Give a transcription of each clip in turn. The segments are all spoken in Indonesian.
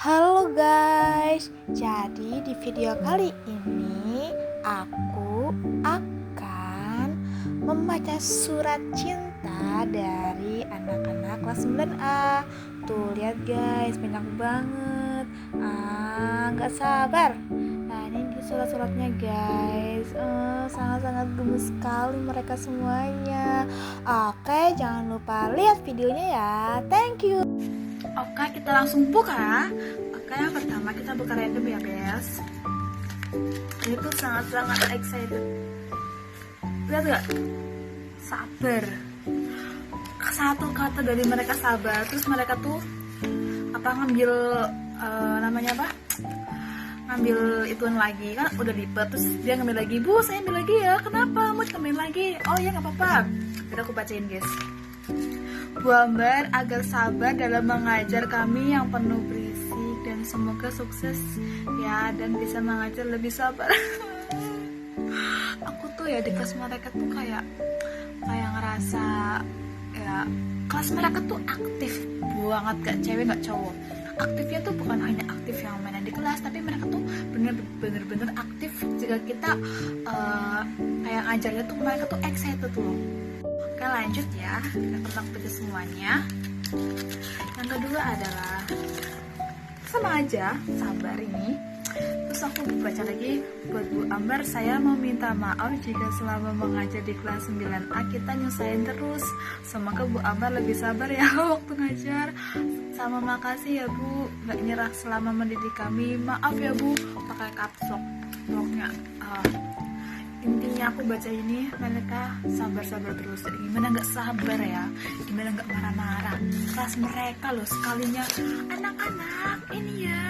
Halo guys, jadi di video kali ini aku akan membaca surat cinta dari anak-anak kelas 9A. Tuh lihat guys, banyak banget. Gak sabar. Nah ini surat-suratnya guys. Sangat-sangat gemes sekali mereka semuanya. Oke, jangan lupa lihat videonya ya. Thank you. Oke, kita langsung buka. Oke, yang pertama kita buka random ya guys. Ini tuh sangat-sangat excited. Lihat gak? Sabar. Satu kata dari mereka sabar. Terus mereka tuh ngambil namanya apa? Ngambil ituan lagi, kan udah lipet. Terus dia ngambil lagi. Bu, saya ambil lagi ya. Kenapa? Mau tambahin lagi? Oh ya nggak apa-apa. Udah aku bacain guys. Bu Ambar agar sabar dalam mengajar kami yang penuh berisik dan semoga sukses ya dan bisa mengajar lebih sabar. Aku tuh ya di kelas mereka tuh kayak ngerasa ya kelas mereka tuh aktif banget, gak cewek gak cowok. Aktifnya tuh bukan hanya aktif yang mainan di kelas, tapi mereka tuh bener-bener aktif jika kita kayak ngajarnya tuh mereka tuh excited loh. Oke lanjut ya, kita kontak baca semuanya. Yang kedua adalah sama aja, sabar ini. Terus aku baca lagi, buat Bu Ambar saya mau minta maaf jika selama mengajar di kelas 9A kita nyusahin terus. Semoga Bu Ambar lebih sabar ya waktu ngajar. Sama makasih ya Bu, gak nyerah selama mendidik kami. Maaf ya Bu, pakai caps locknya. Intinya aku baca ini mereka sabar-sabar terus. Gimana gak sabar ya, gimana gak marah-marah. Kelas mereka loh sekalinya anak-anak ini ya.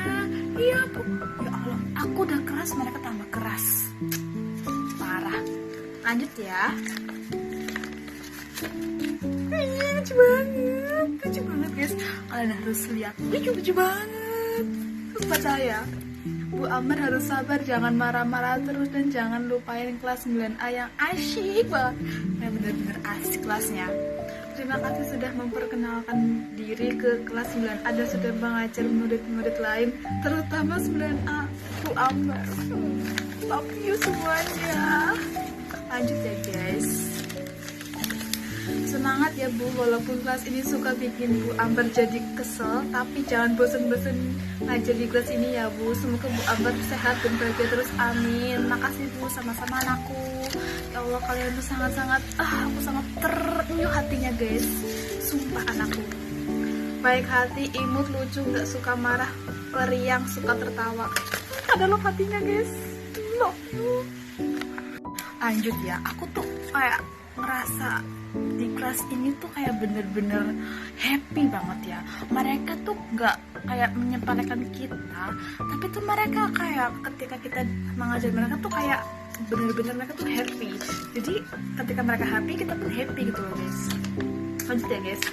Iya Bu, ya Allah aku udah keras mereka tambah keras. Parah. Lanjut ya. Lucu banget guys. Kalian harus lihat, lucu banget. Terus baca ya. Bu Ambar harus sabar, jangan marah-marah terus dan jangan lupain kelas 9A yang asyik banget. Nah bener-bener asik kelasnya. Terima kasih sudah memperkenalkan diri ke kelas 9A dan sudah mengajar murid-murid lain, terutama 9A. Bu Ambar, love you semuanya. Lanjut ya guys. Semangat ya Bu, walaupun kelas ini suka bikin Bu Ambar jadi kesel, tapi jangan bosen-bosen ngajar di kelas ini ya Bu. Semoga Bu Ambar sehat dan bahagia terus, amin. Makasih Bu, sama-sama anakku. Ya Allah kalian tuh sangat-sangat, aku sangat terenyuh hatinya guys. Sumpah anakku. Baik hati, imut, lucu, gak suka marah, periang, suka tertawa. Ada loh hatinya guys. Love you. Lanjut ya, aku tuh kayak ngerasa di kelas ini tuh kayak bener-bener happy banget ya. Mereka tuh gak kayak menyepelekan kita, tapi tuh mereka kayak ketika kita mengajar mereka tuh kayak bener-bener mereka tuh happy. Jadi ketika mereka happy, kita pun happy gitu loh guys. Lanjut ya guys.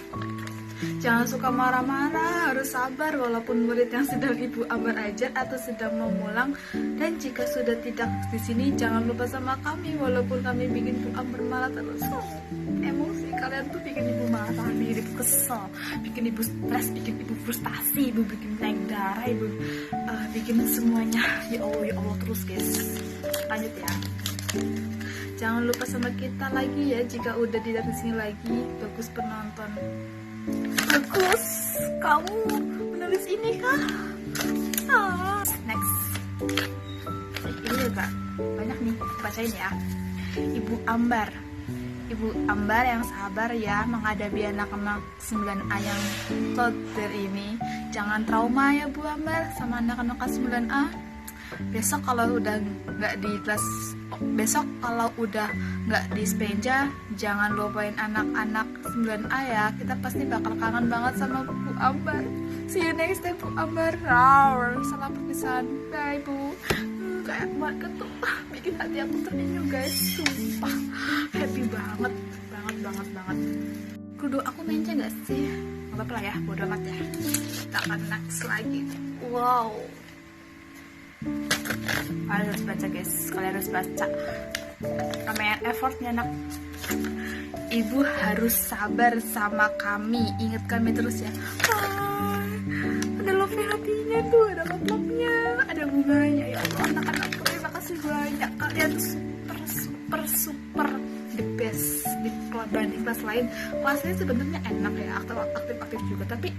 Jangan suka marah-marah, harus sabar walaupun murid yang sedang Ibu Ambar ajar atau sedang mau pulang. Dan jika sudah tidak di sini, jangan lupa sama kami walaupun kami bikin Ibu Ambar marah terus. Emosi kalian tuh bikin Ibu marah, bikin Ibu kesel, bikin Ibu stres, bikin Ibu frustasi, Ibu bikin naik darah, Ibu bikin semuanya. Ya Allah terus guys. Lanjut ya. Jangan lupa sama kita lagi ya jika udah tidak di sini lagi. Bagus penonton. Bagus, kamu menulis ini kah? Next. Ini juga banyak nih, bacain ya. Ibu Ambar. Ibu Ambar yang sabar ya menghadapi anak-anak 9A yang toddler ini. Jangan trauma ya Bu Ambar sama anak-anak 9A. Besok kalau udah nggak di Spenja, jangan lupain anak-anak 9A ya. Kita pasti bakal kangen banget sama Bu Ambar. See you next time Bu Ambar. Salam perpisahan. Bye Bu. Kayak mereka tuh bikin hati aku terenyuh guys. Sumpah happy banget. Kudu aku mencet gak sih? Gak apa-apa lah ya, bodo amat ya. Kita akan next lagi. Wow, kalian harus baca guys, kalian harus baca. Namanya effortnya anak. Ibu harus sabar sama kami, ingat kami terus ya. Hai, ada lo kafe hatinya tuh, ada love-nya, ada bunganya. Ya Allah anak-anak, terima kasih banyak, kalian super the best dibanding kelas lain. Kelas lain sebenarnya enak ya, aktif juga, tapi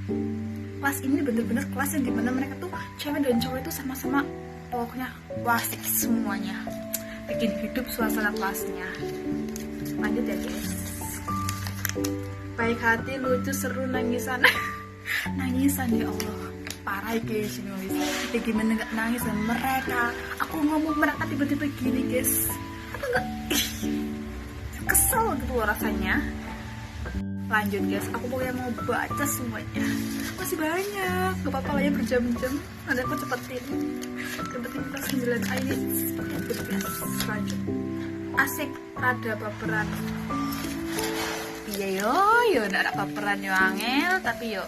kelas ini bener-bener kelas yang dimana mereka tuh cewek dan cowok itu sama-sama pokoknya wasik semuanya, bikin hidup suasana kelasnya. Lanjut ya guys. Baik hati, lucu, seru, nangisan. Nangisan ya Allah, parah guys ini guys. Ya gimana nggak nangis sama mereka? Aku ngomong mereka tiba-tiba gini guys, apa nggak kesel gitu loh rasanya. Lanjut guys, aku pokoknya mau baca semuanya, masih banyak, gak apa-apa lah ya berjam-jam. Nanti aku cepetin kelas 9 ini seperti itu guys. Lanjut, asik, rada baperan. Iya yo nggak ada baperan yo angel, tapi yo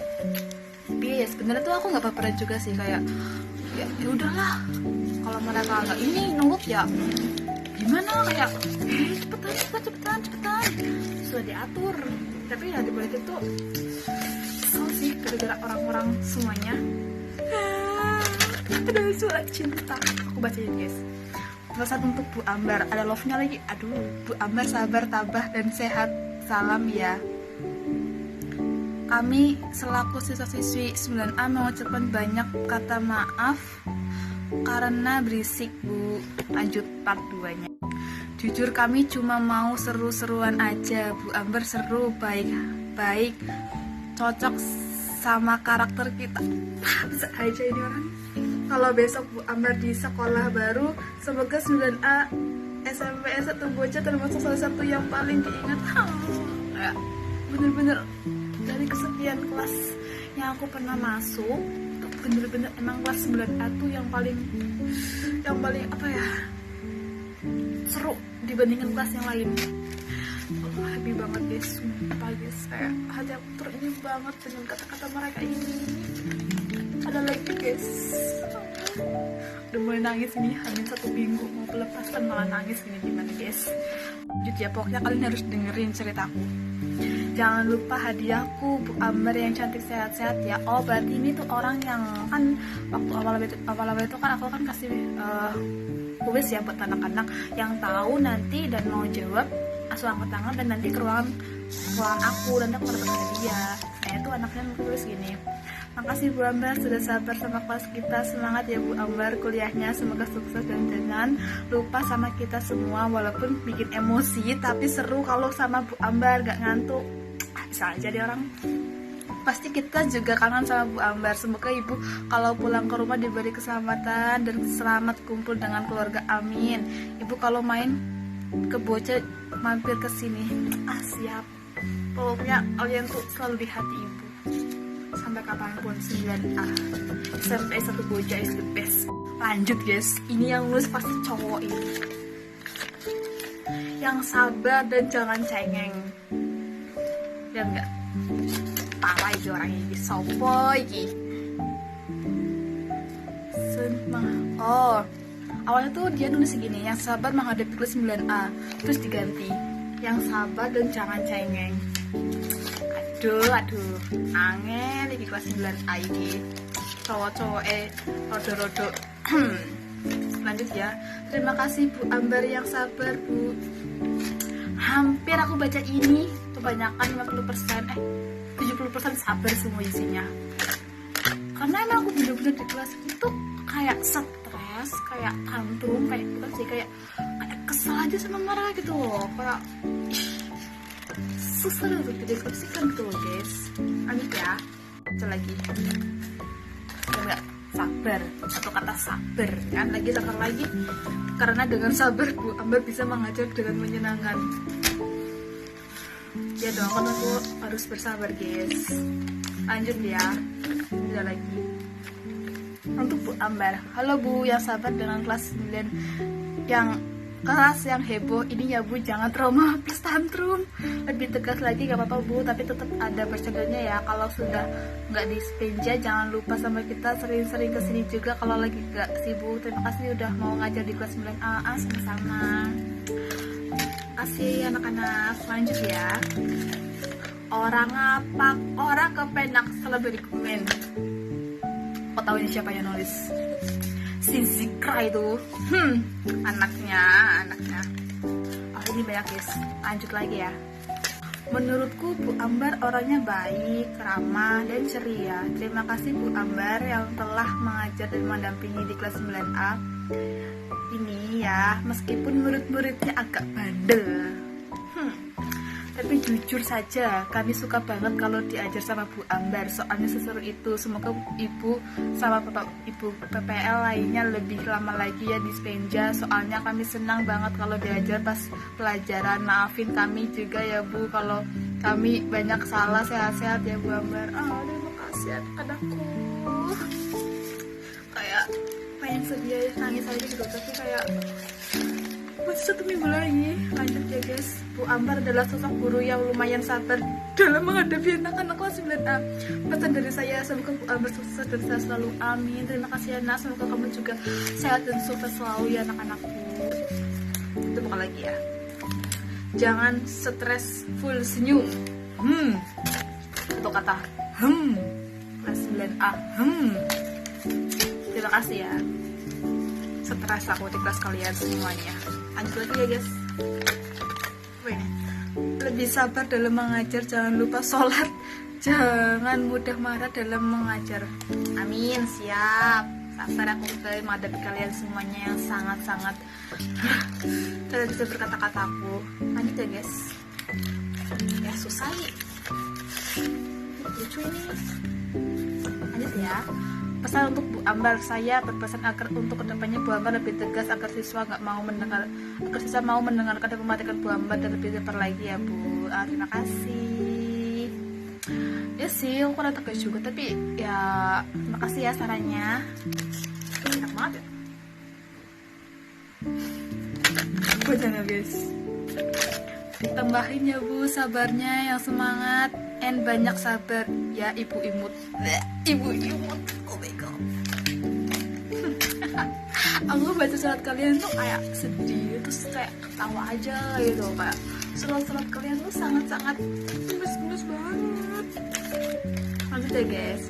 biaya sebenarnya tuh aku nggak baperan juga sih, kayak ya udahlah, kalau mereka nggak ini nurut ya gimana, kayak cepetan sudah diatur. Tapi ya dibalik itu kesel sih gara-gara orang-orang semuanya. Ada surat cinta, aku bacain guys. Pesan untuk Bu Ambar, ada love-nya lagi. Aduh, Bu Ambar sabar, tabah dan sehat, salam ya. Kami selaku siswa-siswi 9A mengucapkan banyak kata maaf karena berisik Bu. Lanjut part 2-nya. Jujur kami cuma mau seru-seruan aja. Bu Ambar seru, baik, cocok sama karakter kita. Bisa aja ini orang. Kalau besok Bu Ambar di sekolah baru, semoga 9A SMP S1 Bocah termasuk salah satu yang paling diingat. Ya, bener-bener dari kesekian kelas yang aku pernah masuk, tuh bener-bener emang kelas 9A tuh yang paling apa ya, seru dibandingkan kelas yang lain. Oh, happy banget guys, sumpah guys, kayak hati aku terenyuh banget dengan kata-kata mereka ini. Ada lagi guys, udah mulai nangis nih, hamil 1 minggu mau pelepasan malah nangis ini, gimana guys. Lanjut ya, pokoknya kalian harus dengerin ceritaku. Jangan lupa hadiahku Bu Ambar yang cantik sehat-sehat ya. Oh berarti ini tuh orang yang kan waktu awal-awal itu kan aku kan kasih kuis ya buat anak-anak yang tahu nanti dan mau jawab, langsung angkat tangan dan nanti ke ruangan aku dan aku dapat hadiah. Nah itu anaknya tulis gini, makasih Bu Ambar sudah sabar sama kelas kita, semangat ya Bu Ambar kuliahnya, semoga sukses dan jangan lupa sama kita semua, walaupun bikin emosi tapi seru kalau sama Bu Ambar, gak ngantuk. Bisa aja deh orang, pasti kita juga kangen sama Bu Ambar. Semoga Ibu kalau pulang ke rumah diberi keselamatan dan selamat kumpul dengan keluarga, amin. Ibu kalau main ke Bocah mampir ke sini. Siap. Pokoknya kalian tuh selalu di hati Ibu sampai kapanpun. 9A sampai 1 Bocah is the best. Lanjut guys, ini yang nulis pasti cowok ini, yang sabar dan jangan cengeng. Ya enggak, parah itu orang ini, sopo iki. Oh, awalnya tuh dia nulis segini, yang sabar menghadapi kelas 9A, terus diganti yang sabar dan jangan cengeng. Aduh, angel iki kelas 9A ini, cowok-cowok rodo-rodo. Lanjut ya, terima kasih Bu Ambar yang sabar Bu. Hampir aku baca ini, kebanyakan 70% sabar semua isinya. Karena emang aku bener-bener di kelas itu kayak stres, kayak tantrum, kayak bukan sih, kayak kesel aja sama mereka gitu loh, kayak susah untuk dideskripsikan gitu loh guys. Lanjut ya, baca lagi. Enggak, sabar, satu kata sabar kan, lagi tekan lagi, karena dengan sabar Bu Ambar bisa mengajar dengan menyenangkan. Ya dong, kan aku harus bersabar guys. Lanjut ya, ada lagi untuk Bu Ambar. Halo Bu yang sabar dengan kelas 9 yang heboh ini ya Bu, jangan trauma plus tantrum, lebih tegas lagi gak apa-apa Bu, tapi tetap ada bercandanya ya. Kalau sudah nggak di Spenja jangan lupa sama kita, sering-sering kesini juga kalau lagi gak sibuk. Terima kasih udah mau ngajar di kelas 9A. Sama-sama, kasih anak-anak. Lanjut ya, orang apa orang kepenak selalu di komen. Kok tahu ini siapa yang nulis? Si Zikra itu. Anaknya. Oh, ini banyak guys. Lanjut lagi ya. Menurutku Bu Ambar orangnya baik, ramah, dan ceria. Terima kasih Bu Ambar yang telah mengajar dan mendampingi di kelas 9A ini ya, meskipun murid-muridnya agak bandel. Tapi jujur saja, kami suka banget kalau diajar sama Bu Ambar. Soalnya seseru itu. Semoga Ibu sama Bapak Ibu PPL lainnya lebih lama lagi ya di Spenja. Soalnya kami senang banget kalau diajar pas pelajaran. Maafin kami juga ya Bu kalau kami banyak salah. Sehat-sehat ya Bu Ambar. Terima kasih anakku. Kayak pengen sedih ya, nangis aja gitu. Tapi kayak masih 1 minggu lagi. Lanjut ya guys. Bu Ambar adalah sosok guru yang lumayan sabar dalam menghadapi anak-anak kelas 9A. Pesan dari saya, semoga Bu Ambar sukses dan sehat selalu, amin. Terima kasih anak, semoga kamu juga sehat dan sukses selalu ya anak-anakku. Itu bukan lagi ya. Jangan stres, full senyum. Itu kata kelas 9A. Terima kasih ya. Stres aku di kelas kalian semuanya. Lanjut lagi ya guys. Lebih sabar dalam mengajar, jangan lupa sholat, jangan mudah marah dalam mengajar. Amin, siap. Sabar aku menghadapi kalian semuanya yang sangat-sangat tidak bisa berkata-kataku. Lanjut ya guys. Ya susah nih. Lucu ini. Lanjut ya. Pesan untuk Bu Ambar, saya berpesan agar untuk kedepannya Bu Ambar lebih tegas agar siswa mau mendengarkan dan mematikan Bu Ambar dan lebih tepat lagi ya Bu. Terima kasih. Ya sih, aku kurang tegas juga, tapi ya terima kasih ya sarannya. Enak banget ya. Bacanya guys. Tambahin ya Bu sabarnya, yang semangat and banyak sabar ya Ibu Imut. Ibu Imut. Oh my god. Aku baca surat kalian tuh kayak sedih, terus kayak ketawa aja gitu, kayak surat-surat kalian tuh sangat-sangat gemes-gemes banget. Lanjut ya guys.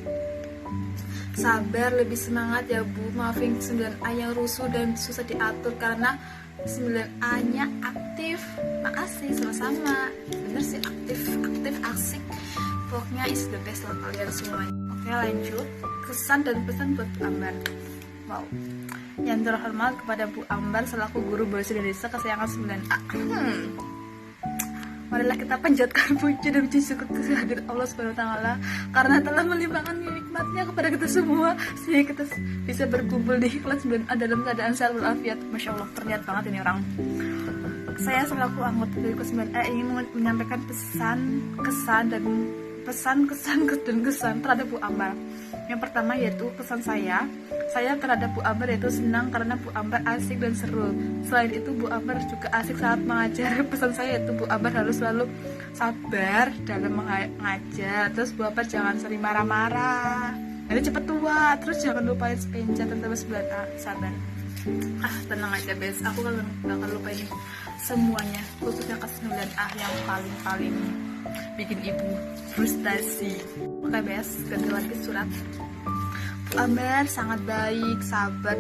Sabar, lebih semangat ya Bu. Maafin 9A yang rusuh dan susah diatur karena 9A-nya aktif. Makasih, sama-sama. Bener sih, aktif, asik. Pokoknya is the best lah kalian semuanya. Oke, lanjut. Kesan dan pesan buat Bu Ambar. Wow. Yang terhormat kepada Bu Ambar selaku guru bahasa Indonesia kesayangan 9A. Marilah kita panjatkan puji dan puji syukur kehadirat Allah Subhanahu wa taala karena telah melimpahkan nikmatnya kepada kita semua sehingga kita bisa berkumpul di kelas 9A dalam keadaan sehat walafiat. Masya Allah, terlihat banget ini orang. Saya selaku anggota dari kelas 9A ingin menyampaikan kesan terhadap Bu Ambar. Yang pertama yaitu pesan saya terhadap Bu Ambar yaitu senang karena Bu Ambar asik dan seru. Selain itu Bu Ambar juga asik saat mengajar. Pesan saya yaitu Bu Ambar harus selalu sabar dalam mengajar. Terus Bu Ambar jangan sering marah-marah, nanti cepet tua. Terus jangan lupain Spenja terutama 9A. Sabar. Tenang aja bes, aku gak akan lupain semuanya, khususnya kelas 9A yang paling bikin ibu frustasi. Oke bes, ganti lagi surat. Bu Ambar sangat baik, sabar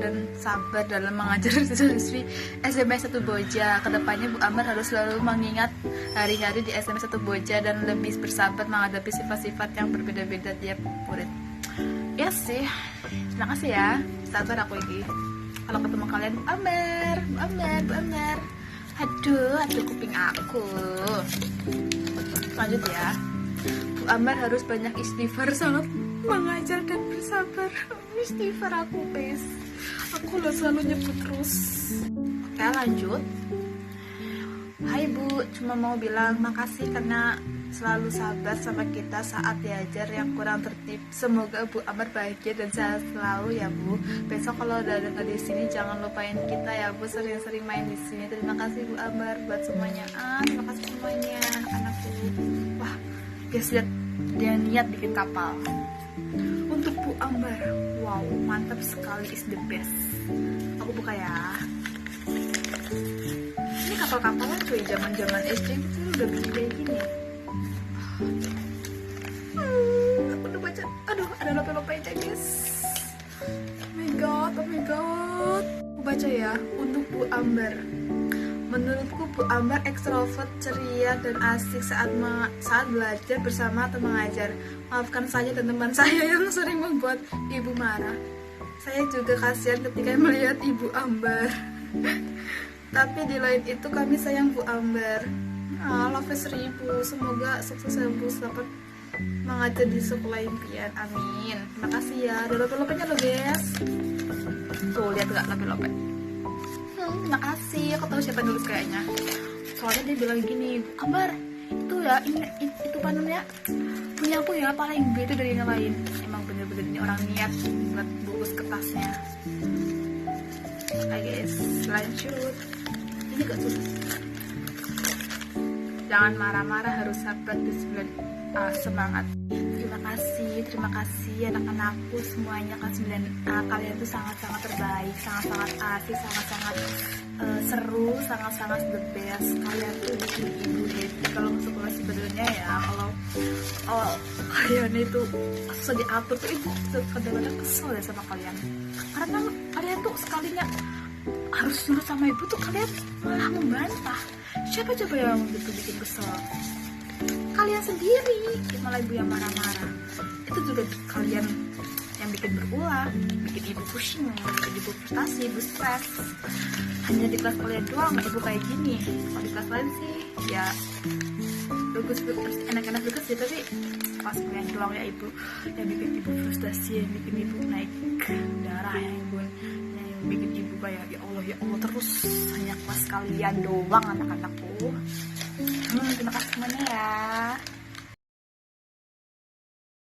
dalam mengajar siswa-siswi SMP 1 Boja. Kedepannya Bu Ambar harus selalu mengingat hari-hari di SMP 1 Boja dan lebih bersabar menghadapi sifat-sifat yang berbeda-beda tiap murid. Ya sih, terima kasih ya. Sabar aku ini. Kalau ketemu kalian Bu Ambar. Aduh kuping aku. Lanjut ya. Bu Ambar harus banyak istighfar, sangat mengajar dan bersabar. Istighfar aku guys. Aku lo selalu nyebut terus. Oke lanjut. Hai Bu, cuma mau bilang makasih karena selalu sabar sama kita saat diajar yang kurang tertib. Semoga Bu Ambar bahagia dan sehat selalu ya Bu. Besok kalau udah dengar di sini jangan lupain kita ya Bu, sering-sering main di sini. Terima kasih Bu Ambar buat semuanya. Terima kasih semuanya anak-anakku. Wah, guys lihat dia niat bikin kapal untuk Bu Ambar. Wow, mantap sekali, is the best. Aku buka ya. Ini kapal-kapalan cuy, zaman-zaman SD itu udah bikin kayak gini. Aku udah baca, aduh ada lope-lope aja guys. Oh my god. Aku baca ya, untuk Bu Ambar. Menurutku Bu Ambar ekstrovert, ceria, dan asik saat belajar bersama atau mengajar. Maafkan saja teman saya yang sering membuat ibu marah. Saya juga kasihan ketika melihat Ibu Ambar. Tapi di lain itu kami sayang Bu Ambar. Love 1000. Semoga sukses ya Bu, dapat mengajar di sekolah impian. Amin. Terima kasih ya. Ada lope-lopenya loh guys. Tuh lihat gak lope-lope? Terima kasih. Aku tahu siapa nulis kayaknya. Soalnya dia bilang gini, Bu Ambar, itu ya itu apa namanya? Punya aku ya paling beda dari yang lain. Emang bener-bener ini orang niat buat bungkus kertasnya. Oke guys, lanjut. Ini gak susah. Jangan marah-marah, harus sabar dan semangat. Terima kasih anak-anakku semuanya kan 9A. Kalian tuh sangat-sangat terbaik, sangat-sangat asik, sangat-sangat seru, sangat-sangat the best. Kalian tuh bikin ibu happy kalau masuk kelas sebenarnya ya. Kalau kalian itu susah diatur tuh ibu kadang-kadang kesel ya sama kalian. Karena kalian tuh sekalinya harus nurut sama ibu tuh kalian malah membantah. Siapa coba yang bikin kesel? Kalian sendiri, malah ibu yang marah-marah. Itu juga kalian yang bikin berulang, bikin ibu pusing, bikin ibu frustasi, ibu stres. Hanya di kelas kalian doang ibu kayak gini. Kalau di kelas lain sih ya bagus, enak-enak bagus sih, tapi pas kalian doang ya ibu yang bikin ibu frustasi, yang bikin ibu naik darah, yang bikin ibu kayak ya Allah terus hanya kelas kalian doang anak-anakku. Terima kasih semuanya ya.